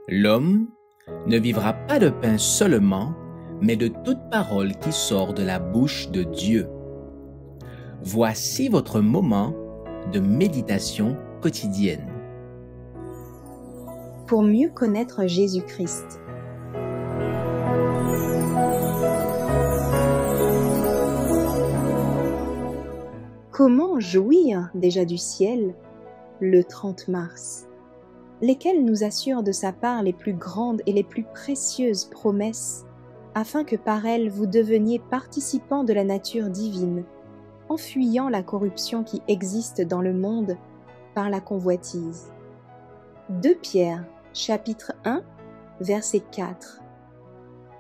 L'homme ne vivra pas de pain seulement, mais de toute parole qui sort de la bouche de Dieu. Voici votre moment de méditation quotidienne. Pour mieux connaître Jésus-Christ. Comment jouir déjà du ciel le 30 mars, lesquels nous assurent de sa part les plus grandes et les plus précieuses promesses, afin que par elles vous deveniez participants de la nature divine, en fuyant la corruption qui existe dans le monde par la convoitise. 2 Pierre, chapitre 1, verset 4.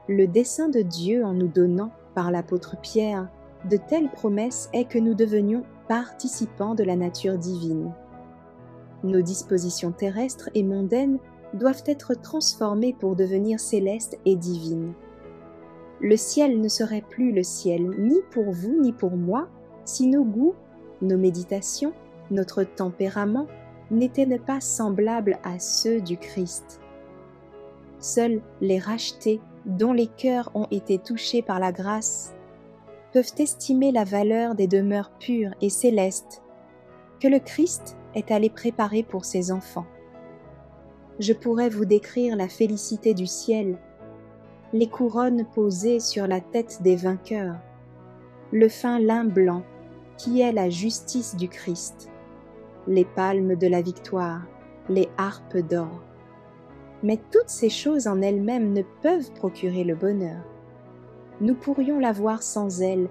Le dessein de Dieu en nous donnant, par l'apôtre Pierre, de telles promesses est que nous devenions participants de la nature divine. Nos dispositions terrestres et mondaines doivent être transformées pour devenir célestes et divines. Le ciel ne serait plus le ciel, ni pour vous ni pour moi, si nos goûts, nos méditations, notre tempérament n'étaient pas semblables à ceux du Christ. Seuls les rachetés, dont les cœurs ont été touchés par la grâce, peuvent estimer la valeur des demeures pures et célestes que le Christ est allé préparer pour ses enfants. Je pourrais vous décrire la félicité du ciel, les couronnes posées sur la tête des vainqueurs, le fin lin blanc qui est la justice du Christ, les palmes de la victoire, les harpes d'or. Mais toutes ces choses en elles-mêmes ne peuvent procurer le bonheur. Nous pourrions l'avoir sans elles,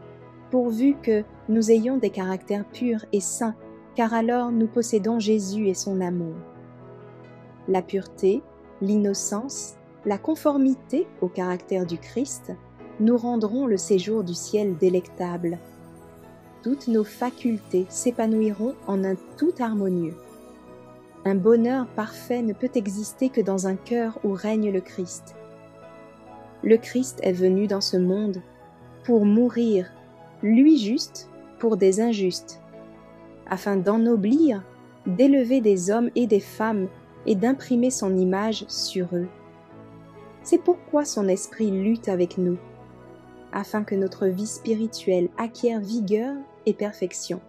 pourvu que nous ayons des caractères purs et saints, car alors nous possédons Jésus et son amour. La pureté, l'innocence, la conformité au caractère du Christ nous rendront le séjour du ciel délectable. Toutes nos facultés s'épanouiront en un tout harmonieux. Un bonheur parfait ne peut exister que dans un cœur où règne le Christ. Le Christ est venu dans ce monde pour mourir, lui juste, pour des injustes, afin d'ennoblir, d'élever des hommes et des femmes et d'imprimer son image sur eux. C'est pourquoi son esprit lutte avec nous, afin que notre vie spirituelle acquiert vigueur et perfection.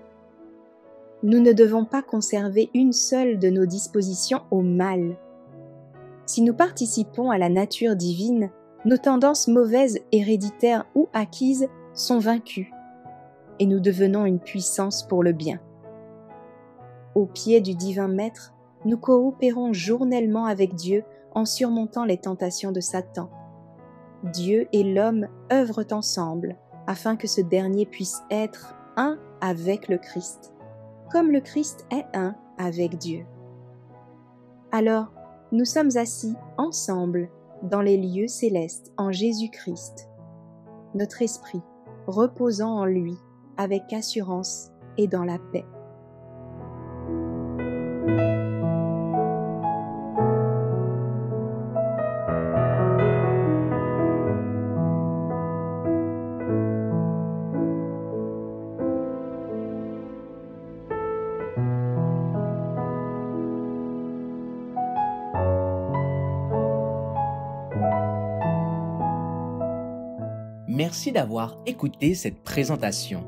Nous ne devons pas conserver une seule de nos dispositions au mal. Si nous participons à la nature divine, nos tendances mauvaises, héréditaires ou acquises sont vaincues, et nous devenons une puissance pour le bien. Au pied du divin Maître, nous coopérons journellement avec Dieu en surmontant les tentations de Satan. Dieu et l'homme œuvrent ensemble afin que ce dernier puisse être un avec le Christ, comme le Christ est un avec Dieu. Alors, nous sommes assis ensemble dans les lieux célestes en Jésus-Christ, notre esprit reposant en lui avec assurance et dans la paix. Merci d'avoir écouté cette présentation.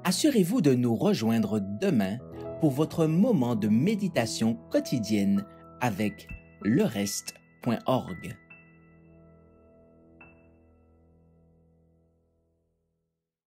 Assurez-vous de nous rejoindre demain pour votre moment de méditation quotidienne avec lereste.org.